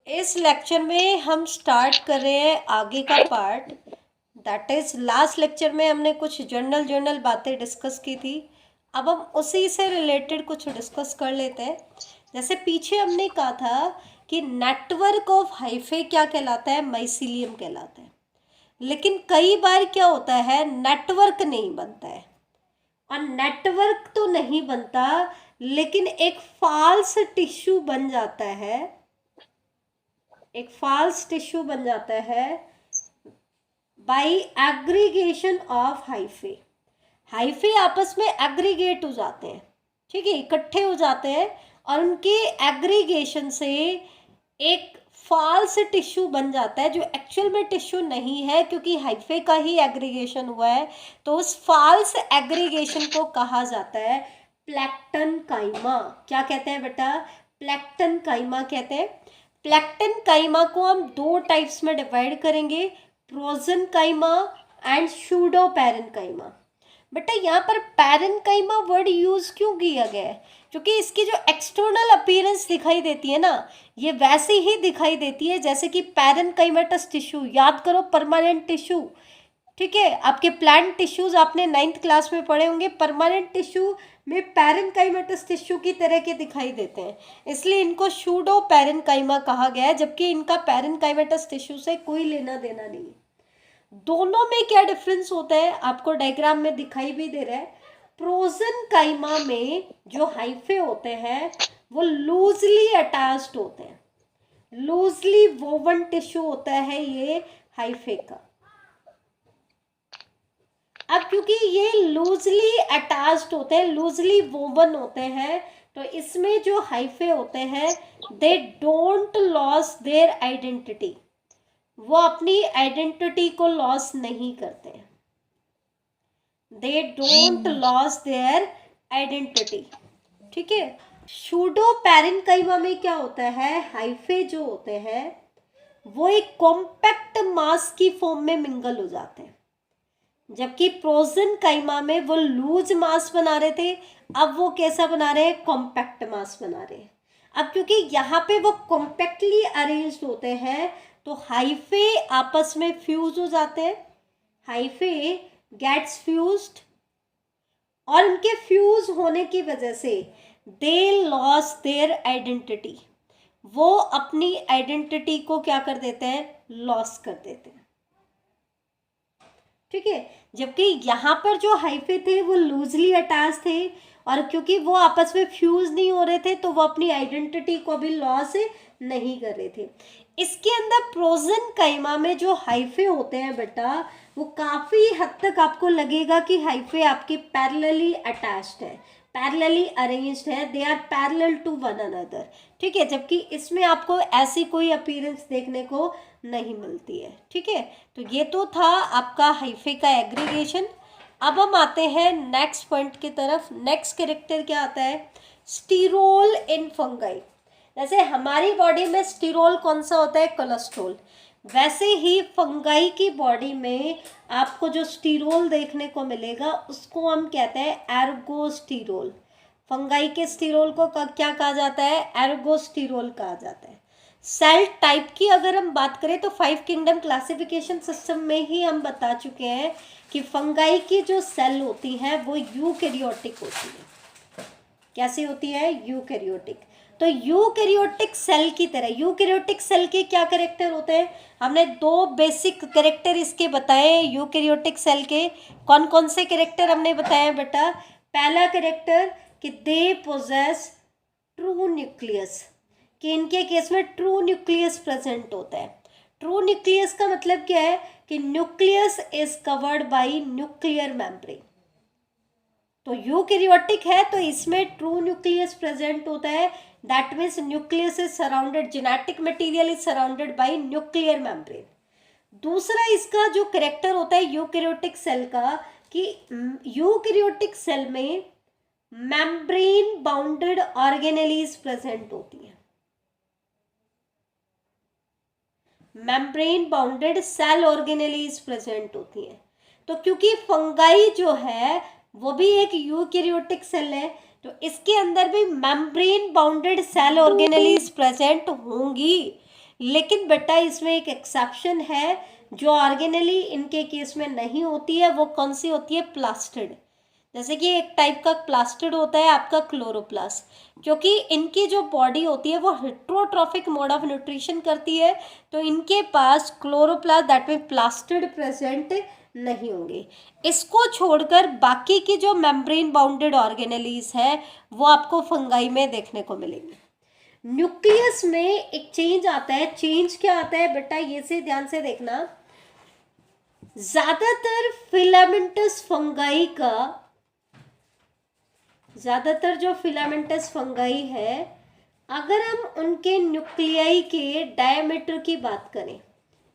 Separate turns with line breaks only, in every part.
इस लेक्चर में हम स्टार्ट कर रहे हैं आगे का part. That is last lecture में हमने कुछ जर्नल बातें डिस्कस की थी। अब हम उसी से रिलेटेड कुछ डिस्कस कर लेते हैं। जैसे पीछे हमने कहा था कि नेटवर्क ऑफ हाइफे क्या कहलाता है, माइसीलियम कहलाता है। लेकिन कई बार क्या होता है, नेटवर्क नहीं बनता है। और नेटवर्क तो नहीं बनता, लेकिन एक फॉल्स टिश्यू बन जाता है। एक फॉल्स टिश्यू बन जाता है by aggregation of hyphae. Hyphae आपस में एग्रीगेट हो जाते हैं, ठीक है, इकट्ठे हो जाते हैं और उनके एग्रीगेशन से एक फॉल्स टिश्यू बन जाता है जो एक्चुअल में टिश्यू नहीं है, क्योंकि हाइफे का ही एग्रीगेशन हुआ है। तो उस फॉल्स एग्रीगेशन को कहा जाता है प्लैक्टन काइमा। क्या कहते हैं बेटा? प्लैक्टन काइमा कहते हैं। प्लैक्टन काइमा को हम दो टाइप्स में डिवाइड करेंगे, प्रोजन काइमा एंड सूडो पैरेन्काइमा। बेटा यहाँ पर पैरेन्काइमा वर्ड यूज क्यों किया गया है? क्योंकि इसकी जो एक्सटर्नल अपीयरेंस दिखाई देती है ना, ये वैसे ही दिखाई देती है जैसे कि पैरेन्काइमेटस टिश्यू। याद करो, परमानेंट टिश्यू, ठीक है। आपके प्लांट टिश्यूज आपने 9th क्लास में पढ़े होंगे। परमानेंट टिश्यू में पैरेन्काइमेटस टिश्यू की तरह के दिखाई देते हैं, इसलिए इनको सूडो पैरेन्काइमा कहा गया है, जबकि इनका पैरेन्काइमेटस टिश्यू से कोई लेना देना नहीं। दोनों में क्या डिफरेंस होता है आपको डायग्राम में दिखाई भी दे रहा है। प्रोजन काइमा में जो हाइफे होते हैं वो लूजली अटैच्ड होते हैं, लूजली वोवन टिश्यू होता है ये हाइफे का। अब क्योंकि ये लूजली अटैच्ड होते हैं, लूजली वोवन होते हैं, तो इसमें जो हाइफे होते हैं they don't loss their identity. वो अपनी आइडेंटिटी को लॉस नहीं करते हैं। They don't loss their identity, ठीक है। सूडो पैरेन्काइमा में क्या होता है, हाइफे जो होते हैं वो एक कॉम्पैक्ट मास की फॉर्म में मिंगल हो जाते हैं, जबकि प्रोजन काइमा में वो लूज मास बना रहे थे, अब वो कैसा बना रहे हैं, कॉम्पैक्ट मास बना रहे हैं। अब क्योंकि यहाँ पे वो कॉम्पैक्टली अरेंज्ड होते हैं तो हाइफे आपस में फ्यूज हो जाते हैं, हाइफे गेट्स फ्यूज्ड, और उनके फ्यूज होने की वजह से दे लॉस देयर आइडेंटिटी। वो अपनी आइडेंटिटी को क्या कर देते हैं, लॉस कर देते हैं, ठीक है। जबकि यहाँ पर जो हाइफे थे वो लूजली अटैच थे, और क्योंकि वो आपस में फ्यूज नहीं हो रहे थे तो वो अपनी आइडेंटिटी को भी लॉस नहीं कर रहे थे। इसके अंदर प्रोजन काइमा में जो हाइफे होते हैं बेटा, वो काफ़ी हद तक आपको लगेगा कि हाइफे आपके पैरेलली अटैच्ड है, पैरेलली अरेंज्ड है, they are parallel to one another, ठीक है। जबकि इसमें आपको ऐसी कोई अपीयरेंस देखने को नहीं मिलती है, ठीक है। तो ये तो था आपका हाइफे का एग्रीगेशन। अब हम आते हैं नेक्स्ट पॉइंट की तरफ। नेक्स्ट कैरेक्टर क्या आता है, स्टीरोल इन फंगाई। जैसे हमारी बॉडी में स्टीरोल कौन सा होता है, कोलेस्ट्रॉल, वैसे ही फंगाई की बॉडी में आपको जो स्टीरोल देखने को मिलेगा उसको हम कहते हैं एर्गोस्टीरोल। फंगाई के स्टीरोल को क्या कहा जाता है, एर्गोस्टीरोल कहा जाता है। सेल टाइप की अगर हम बात करें तो 5 किंगडम क्लासिफिकेशन सिस्टम में ही हम बता चुके हैं कि फंगाई की जो सेल होती है वो यूकैरियोटिक होती है। कैसी होती है, यूकैरियोटिक। तो यूकैरियोटिक सेल की तरह, यूकैरियोटिक सेल के क्या कैरेक्टर होते हैं, हमने 2 बेसिक कैरेक्टर इसके बताए यूकैरियोटिक सेल के। कौन कौन से कैरेक्टर हमने बताए बेटा? पहला कैरेक्टर कि दे पोजेस ट्रू न्यूक्लियस, कि इनके केस में ट्रू न्यूक्लियस प्रेजेंट होता है। ट्रू न्यूक्लियस का मतलब क्या है कि nucleus is covered by nuclear membrane. तो यूकैरियोटिक है तो इसमें ट्रू न्यूक्लियस प्रेजेंट होता है, that means nucleus is surrounded, genetic material is surrounded by nuclear membrane. दूसरा इसका जो कैरेक्टर होता है यूकैरियोटिक सेल का, कि यूकैरियोटिक सेल में मेम्ब्रेन बाउंडेड ऑर्गेनेलीज प्रेजेंट होती है, membrane bounded cell organelles present होती हैं। तो क्योंकि फंगाई जो है वो भी एक यूकैरियोटिक सेल है, तो इसके अंदर भी membrane bounded cell organelles present होंगी, लेकिन बेटा इसमें एक एक्सेप्शन है जो ऑर्गेनली इनके केस में नहीं होती है। वो कौन सी होती है? प्लास्टिड। जैसे कि एक टाइप का प्लास्टिड होता है आपका क्लोरोप्लास्ट, क्योंकि इनकी जो बॉडी होती है वो हेट्रोट्रॉफिक मोड ऑफ न्यूट्रिशन करती है, तो इनके पास chloroplast that mean plastid present नहीं होंगे। इसको छोड़कर बाकी की जो मेम्ब्रेन बाउंडेड ऑर्गेनेलीज है वो आपको फंगाई में देखने को मिलेंगे। न्यूक्लियस में एक चेंज आता है। चेंज क्या आता है बेटा, ये से ध्यान से देखना। ज्यादातर फिलामेंटस फंगाई का, ज्यादातर जो फिलामेंटस फंगाई है, अगर हम उनके न्यूक्लियाई के डायमीटर की बात करें,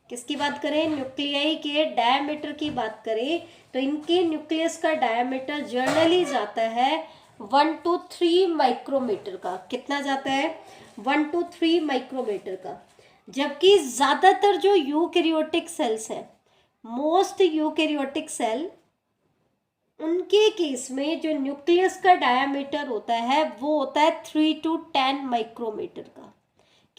किसकी बात करें? न्यूक्लियाई के डायमीटर की बात करें, तो इनके न्यूक्लियस का डायमीटर जनरली जाता है 1 to 3 माइक्रोमीटर का। कितना जाता है? 1 to 3 माइक्रोमीटर का। जबकि ज्यादातर जो यूकैरियोटिक सेल्स हैं, मोस्ट यूकैरियोटिक सेल, उनके केस में जो न्यूक्लियस का डायमीटर होता है वो होता है 3 to 10 माइक्रोमीटर का।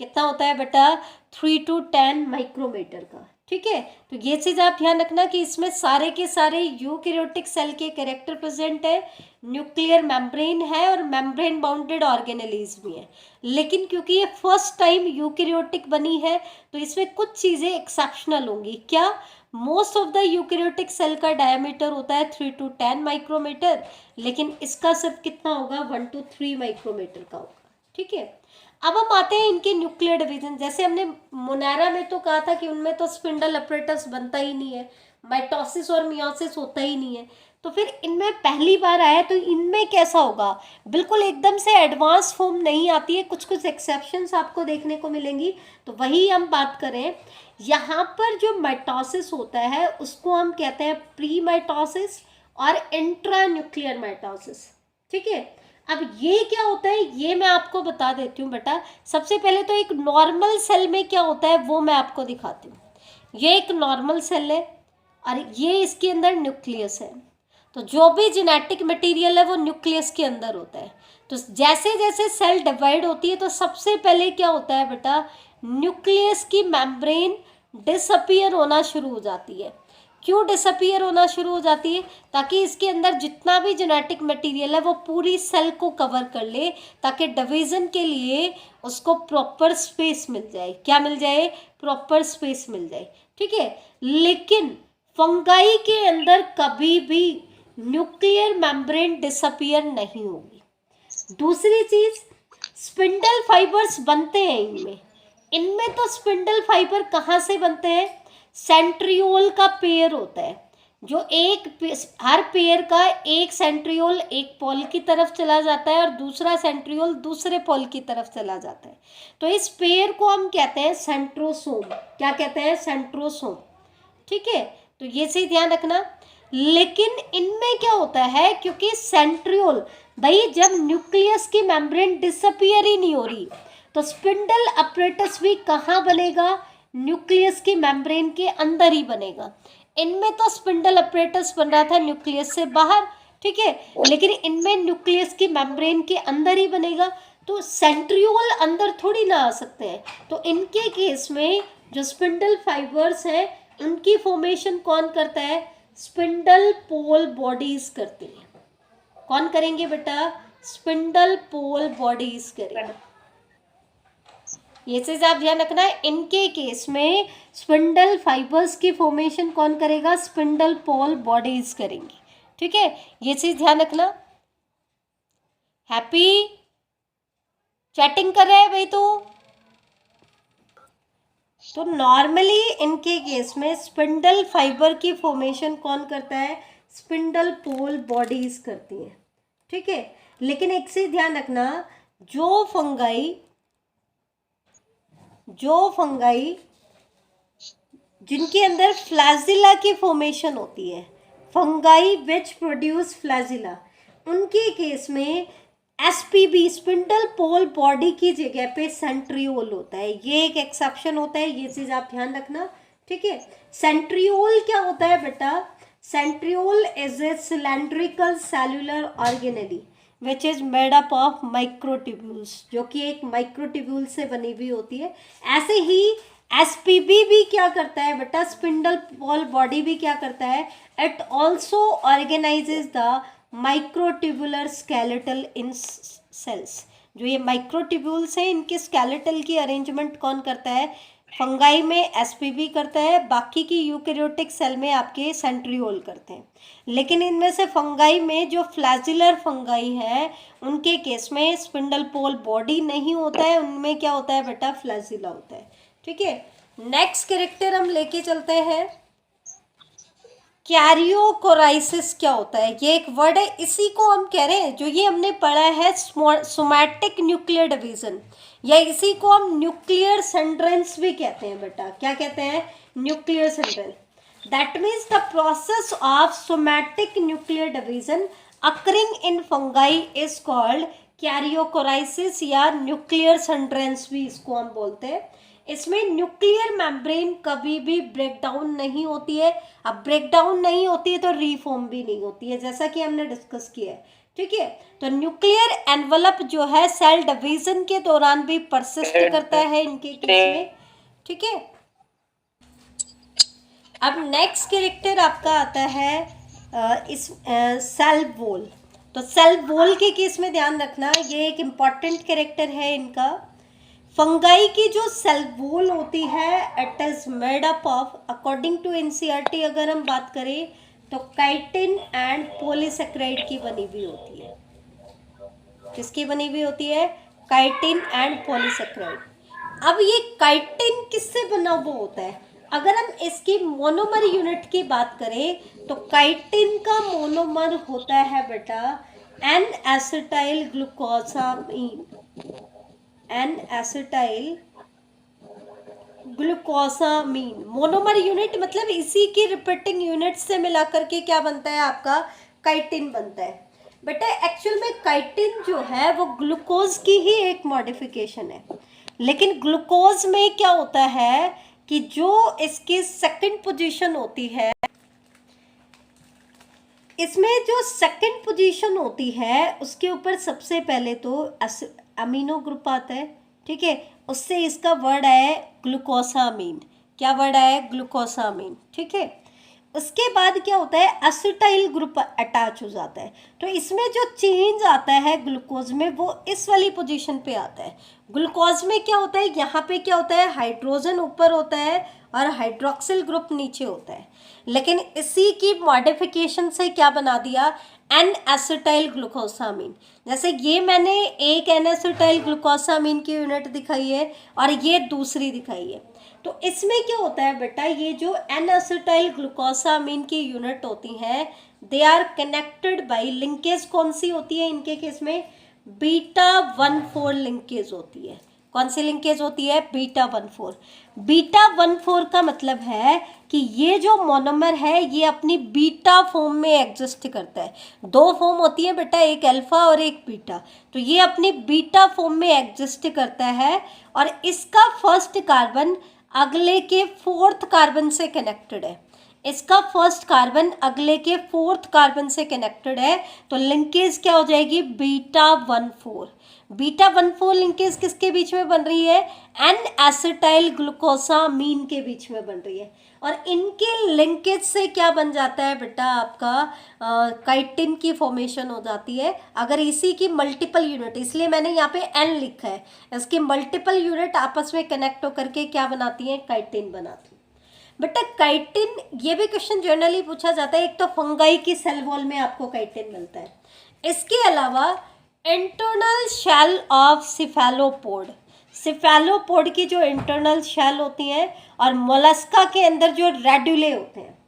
कितना होता है बेटा? 3 to 10 माइक्रोमीटर का। ठीक है, तो ये चीज आप ध्यान रखना कि इसमें सारे के सारे यूकैरियोटिक सेल के कैरेक्टर प्रेजेंट है, न्यूक्लियर मेम्ब्रेन है और मेम्ब्रेन बाउंडेड ऑर्गेनेलीज भी है। लेकिन क्योंकि ये फर्स्ट टाइम यूकैरियोटिक बनी है तो इसमें कुछ चीजें एक्सेप्शनल होंगी। क्या? Most of the eukaryotic cell का डायमीटर होता है 3 to 10 माइक्रोमीटर, लेकिन इसका सिर्फ कितना होगा? 1 to 3 माइक्रोमीटर का होगा। ठीक है, अब हम आते हैं इनके न्यूक्लियर डिवीजन। जैसे हमने मोनेरा में तो कहा था कि उनमें तो स्पिंडल अपरेटस बनता ही नहीं है, माइटोसिस और मियोसिस होता ही नहीं है, तो फिर इनमें पहली बार आया तो इनमें कैसा होगा? बिल्कुल एकदम से एडवांस फॉर्म नहीं आती है, कुछ कुछ एक्सेप्शंस आपको देखने को मिलेंगी। तो वही हम बात करें, यहाँ पर जो माइटोसिस होता है उसको हम कहते हैं प्री माइटोसिस और इंट्रा न्यूक्लियर माइटोसिस। ठीक है, अब ये क्या होता है ये मैं आपको बता देती हूँ बेटा। सबसे पहले तो एक नॉर्मल सेल में क्या होता है वो मैं आपको दिखाती हूँ। ये एक नॉर्मल सेल है और ये इसके अंदर न्यूक्लियस है, तो जो भी जेनेटिक मटेरियल है वो न्यूक्लियस के अंदर होता है। तो जैसे जैसे सेल डिवाइड होती है तो सबसे पहले क्या होता है बेटा, न्यूक्लियस की मेम्ब्रेन डिसअपीयर होना शुरू हो जाती है। क्यों डिसअपीयर होना शुरू हो जाती है? ताकि इसके अंदर जितना भी जेनेटिक मटेरियल है वो पूरी सेल को कवर कर ले, ताकि डिवीजन के लिए उसको प्रॉपर स्पेस मिल जाए। क्या मिल जाए? प्रॉपर स्पेस मिल जाए। ठीक है, लेकिन फंगाई के अंदर कभी भी न्यूक्लियर मेम्ब्रेन डिसअपीयर नहीं होगी। दूसरी चीज, स्पिंडल फाइबर्स बनते हैं इनमें। इनमें तो स्पिंडल फाइबर कहाँ से बनते हैं? सेंट्रियोल का पेयर होता है, जो हर पेयर का एक सेंट्रियोल एक पोल की तरफ चला जाता है और दूसरा सेंट्रियोल दूसरे पोल की तरफ चला जाता है। तो इस पेयर को हम कहते हैं सेंट्रोसोम। क्या कहते हैं? सेंट्रोसोम। ठीक है, तो ये से ध्यान रखना। लेकिन इनमें क्या होता है, क्योंकि सेंट्रियोल, भाई जब न्यूक्लियस की मेम्ब्रेन डिसअपीयर ही नहीं हो रही तो स्पिंडल अपरेटस भी कहाँ बनेगा? न्यूक्लियस की मेम्ब्रेन के अंदर ही बनेगा। इनमें तो स्पिंडल अपरेटस बन रहा था न्यूक्लियस से बाहर। ठीक है, लेकिन इनमें न्यूक्लियस की मेम्ब्रेन के अंदर ही बनेगा, तो सेंट्रियोल अंदर थोड़ी ना आ सकते हैं। तो इनके केस में जो स्पिंडल फाइबर्स हैं उनकी फॉर्मेशन कौन करता है? स्पिंडल पोल बॉडीज करती है। कौन करेंगे बेटा? स्पिंडल पोल बॉडीज करेंगे। ये चीज आप ध्यान रखना है। इनके केस में स्पिंडल फाइबर्स की फॉर्मेशन कौन करेगा? स्पिंडल पोल बॉडीज करेंगी। ठीक है, ये चीज ध्यान रखना। हैप्पी चैटिंग कर रहे हैं भाई? तो नॉर्मली इनके केस में स्पिंडल फाइबर की फॉर्मेशन कौन करता है? स्पिंडल पोल बॉडीज करती हैं। ठीक है, लेकिन एक चीज ध्यान रखना, जो फंगाई जिनके अंदर फ्लैजिला की फॉर्मेशन होती है, फंगाई विच प्रोड्यूस फ्लैजिला, उनके केस में एसपीबी स्पिंडल पोल बॉडी की जगह पे सेंट्रियोल होता है। ये एक एक्सेप्शन होता है, ये चीज आप ध्यान रखना। ठीक है, सेंट्रियोल क्या होता है बेटा? Centriole is a cylindrical cellular organelle which is made up of microtubules, जो कि एक माइक्रोट्यूब्यूल से बनी हुई होती है। ऐसे ही एसपीबी भी क्या करता है बेटा, स्पिंडल बॉल बॉडी भी क्या करता है, it also organises the microtubular skeletal in cells. जो ये माइक्रोट्यूब्यूल्स हैं, इनके स्केलेटल की अरेंजमेंट कौन करता है, फंगाई में एसपीबी करता है, बाकी की यूकैरियोटिक सेल में आपके सेंट्रियोल करते हैं। लेकिन इनमें से फंगाई में जो फ्लैजिलर फंगाई है, उनके केस में स्पिंडल पोल बॉडी नहीं होता है, उनमें क्या होता है बेटा, फ्लैजिला होता है। ठीक है, नेक्स्ट कैरेक्टर हम लेके चलते हैं, कैरियोकोराइसिस क्या होता है। ये एक वर्ड है, इसी को हम कह रहे हैं, जो ये हमने पढ़ा है सोमैटिक न्यूक्लियर डिवीजन, या इसी को हम न्यूक्लियर सेंड्रेंस भी कहते हैं बेटा। क्या कहते हैं, न्यूक्लियर सेंड्रेंस। That means the process of somatic nuclear division occurring in fungi is called karyochorisis, या न्यूक्लियर सेंड्रेंस भी इसको हम बोलते हैं। इसमें न्यूक्लियर मेम्ब्रेन कभी भी ब्रेक डाउन नहीं होती है। अब ब्रेक डाउन नहीं होती है तो रीफॉर्म भी नहीं होती है, जैसा कि हमने डिस्कस किया है। ठीक है, तो न्यूक्लियर एनवलप जो है सेल डिवीजन के दौरान भी परसिस्ट करता है इनके केस में। ठीक है, अब नेक्स्ट कैरेक्टर आपका आता है इस सेल वॉल। तो सेल वॉल के केस में ध्यान रखना, ये एक इम्पॉर्टेंट कैरेक्टर है इनका। फंगाई की जो सेल वॉल होती है, it is made up of, according to NCERT अगर हम बात करें तो काइटिन एंड पॉलीसेकेराइड की बनी हुई होती है। किसकी बनी हुई होती है, काइटिन एंड पॉलीसेकेराइड। अब ये काइटिन किससे बना हुआ होता है, अगर हम इसकी मोनोमर यूनिट की बात करें तो काइटिन का मोनोमर होता है बेटा N acetyl glucosamine, N acetyl glucosamine. Monomer unit मतलब इसी की रिपीटिंग यूनिट से मिलाकर के क्या बनता है, आपका काइटिन बनता है। बेटा एक्चुअल में काइटिन जो है वो ग्लूकोज की ही एक मॉडिफिकेशन है, लेकिन ग्लूकोज में क्या होता है कि जो इसकी सेकंड पोजीशन होती है, इसमें जो सेकंड पोजीशन होती है उसके ऊपर सबसे पहले तो अमीनो ग्रुप आता है। ठीक है, उससे इसका वर्ड है ग्लूकोसामीन। क्या वर्ड है, ग्लूकोसामीन। ठीक है, उसके बाद क्या होता है, एसिटाइल ग्रुप अटैच हो जाता है। तो इसमें जो चेंज आता है ग्लूकोज में वो इस वाली पोजीशन पे आता है। ग्लूकोज में क्या होता है, यहाँ पे क्या होता है, हाइड्रोजन ऊपर होता है और हाइड्रोक्सिल ग्रुप नीचे होता है। लेकिन इसी की मॉडिफिकेशन से क्या बना दिया, एन एसिटाइल ग्लूकोसामीन। जैसे ये मैंने एक एन एसिटाइल ग्लूकोसामीन की यूनिट दिखाई है और ये दूसरी दिखाई है। तो इसमें क्या होता है बेटा, ये जो एन एसिटाइल ग्लूकोसामीन की यूनिट होती हैं, they are connected by linkage. कौन सी होती है इनके केस में, बीटा 1,4 लिंकेज होती है। कौन सी लिंकेज होती है, बीटा 1,4। बीटा 1,4 का मतलब है कि ये जो मोनोमर है ये अपनी बीटा फॉर्म में एग्जिस्ट करता है। दो फॉर्म होती है बेटा, एक अल्फा और एक बीटा। तो ये अपनी बीटा फॉर्म में एग्जिस्ट करता है और इसका फर्स्ट कार्बन अगले के फोर्थ कार्बन से कनेक्टेड है। इसका फर्स्ट कार्बन अगले के फोर्थ कार्बन से कनेक्टेड है, तो लिंकेज क्या हो जाएगी, बीटा 1,4। बीटा 1,4 लिंकेज किसके बीच में बन रही है, एन एसिटाइल ग्लूकोसामीन के बीच में बन रही है। और इनके लिंकेज से क्या बन जाता है बेटा, आपका काइटिन की फॉर्मेशन हो जाती है। अगर इसी की मल्टीपल यूनिट, इसलिए मैंने यहाँ पे एन लिखा है, इसकी मल्टीपल यूनिट आपस में कनेक्ट होकर के क्या बनाती है, काइटिन बनाती है। बेटा काइटिन, ये भी क्वेश्चन जनरली पूछा जाता है। एक तो फंगाई की सेल वॉल में आपको काइटिन मिलता है, इसके अलावा internal shell of cephalopod, cephalopod की जो इंटरनल शेल होती हैं और मोलस्का के अंदर जो रेडुले होते हैं,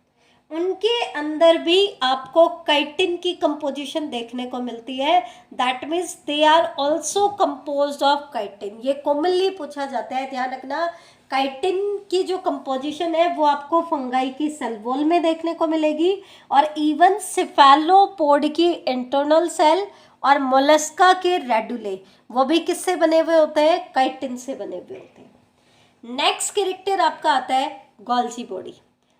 उनके अंदर भी आपको काइटिन की कंपोजिशन देखने को मिलती है। That means they are also composed of chitin. ये कॉमनली पूछा जाता है, ध्यान रखना। काइटिन की जो कंपोजिशन है वो आपको फंगाई की सेल वॉल में देखने को मिलेगी, और इवन सिफेलोपोड की इंटरनल सेल और मोलस्का के रेडुले वो भी किससे बने हुए होते हैं, काइटिन से बने हुए होते हैं। नेक्स्ट कैरेक्टर आपका आता है गोल्जी बॉडी।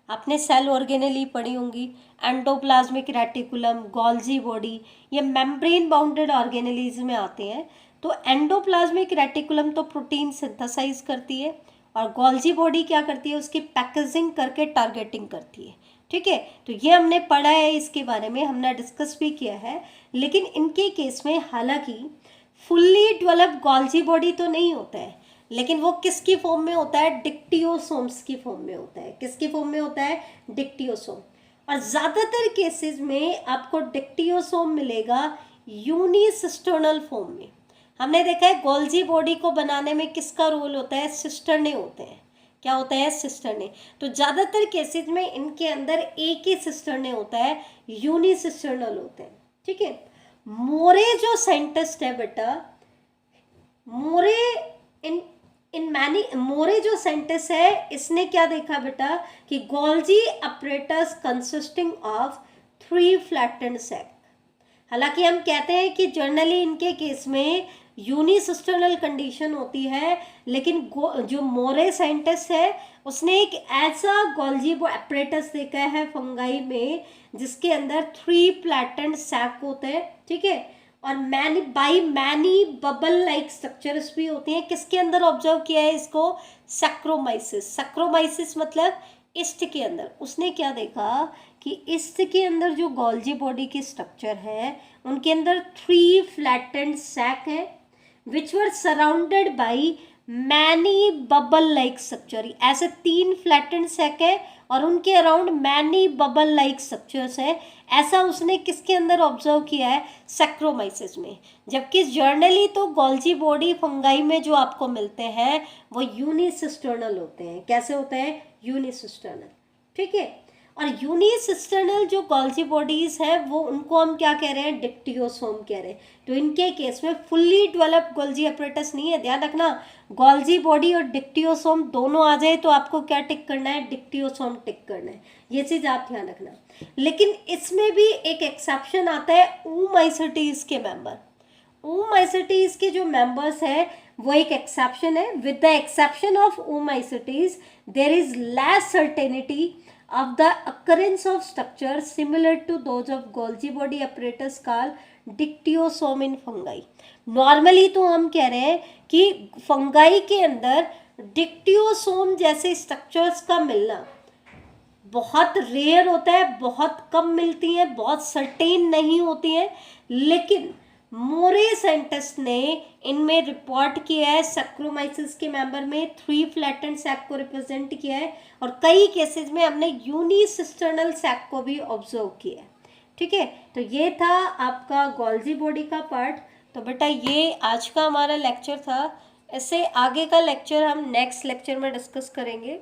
आपने सेल ऑर्गेनेली पढ़ी होंगी, एंडोप्लाज्मिक रेटिकुलम, गोल्जी बॉडी, ये मेम्ब्रेन बाउंडेड ऑर्गेनेलीज में आते हैं। तो एंडोप्लाज्मिक रेटिकुलम तो प्रोटीन सिंथेसाइज करती है और गोल्जी बॉडी क्या करती है, उसकी पैकेजिंग करके टारगेटिंग करती है। ठीक है, तो ये हमने पढ़ा है, इसके बारे में हमने डिस्कस भी किया है। लेकिन इनके केस में हालांकि फुल्ली डेवलप्ड गोल्जी बॉडी तो नहीं होता है, लेकिन वो किसकी फॉर्म में होता है, डिक्टियोसोम्स की फॉर्म में होता है। किसकी फॉर्म में होता है, डिक्टियोसोम। और ज़्यादातर केसेस में आपको डिक्टियोसोम मिलेगा यूनिसिस्टर्नल फॉर्म में। हमने देखा है गोल्जी बॉडी को बनाने में किसका रोल होता है, सिस्टरने होते हैं। क्या होता है, सिस्टरने। तो ज़्यादातर केसेस में इनके अंदर एक ही सिस्टरने होता है, यूनिसिस्टर्नल होते हैं। ठीक है, मोरे जो साइंटिस्ट है बेटा, मोरे मोरे जो साइंटिस्ट है, इसने क्या देखा बेटा कि Golgi apparatus consisting of 3 flattened sac. हालांकि हम कहते हैं कि जनरली इनके केस में यूनिसिस्टर्नल कंडीशन होती है, लेकिन जो मोरे साइंटिस्ट है उसने एक ऐसा गोल्जी अपरेटस देखा है फंगाई में जिसके अंदर 3 फ्लैटेंड सैक होते हैं। ठीक है, और मैनी बबल लाइक स्ट्रक्चर्स भी होती हैं। किसके अंदर ऑब्जर्व किया है इसको, सैक्रोमाइसिस। सैक्रोमाइसिस मतलब ईस्ट के अंदर। उसने क्या देखा कि ईस्ट के अंदर जो गोल्जी बॉडी की स्ट्रक्चर है उनके अंदर 3 फ्लैटेंड सैक है which were surrounded by many bubble like structure. ऐसे 3 फ्लैटेंड सैक है और उनके around many bubble like structures है। ऐसा उसने किसके अंदर ऑब्जर्व किया है, सैक्रोमाइसिस में। जबकि जर्नली तो गोल्जी बॉडी फंगाई में जो आपको मिलते हैं वो यूनिसिस्टर्नल होते हैं। कैसे होते हैं, यूनिसिस्टर्नल। ठीक है, और यूनिसिस्टर्नल जो गोल्जी बॉडीज है वो उनको हम क्या कह रहे हैं, डिक्टियोसोम कह रहे हैं। तो इनके केस में फुल्ली डेवलप्ड गोल्जी अपरेटस नहीं है। ध्यान रखना, गोल्जी बॉडी और डिक्टियोसोम दोनों आ जाए तो आपको क्या टिक करना है, डिक्टियोसोम टिक करना है। ये चीज़ आप ध्यान रखना। लेकिन इसमें भी एक एक्सेप्शन आता है, oomacetes के मेंबर। oomacetes के जो मेंबर्स है वो एक एक्सेप्शन है। With the exception of oomacetes there is less certainty of the occurrence of structure similar to those of Golgi body apparatus called dictyosome in fungi। Normally तो हम कह रहे हैं कि फंगाई के अंदर डिक्टियोसोम जैसे स्ट्रक्चर्स का मिलना बहुत रेयर होता है, बहुत कम मिलती हैं, बहुत सर्टेन नहीं होती हैं। लेकिन मोरे साइंटिस्ट ने इनमें रिपोर्ट किया है, सैक्रोमाइसिस के मेंबर में 3 फ्लैटेंड सैक को रिप्रेजेंट किया है और कई केसेस में हमने यूनिसिस्टर्नल सैक को भी ऑब्जर्व किया है। ठीक है, तो ये था आपका गोल्जी बॉडी का पार्ट। तो बेटा ये आज का हमारा लेक्चर था। इससे आगे का लेक्चर हम नेक्स्ट लेक्चर में डिस्कस करेंगे।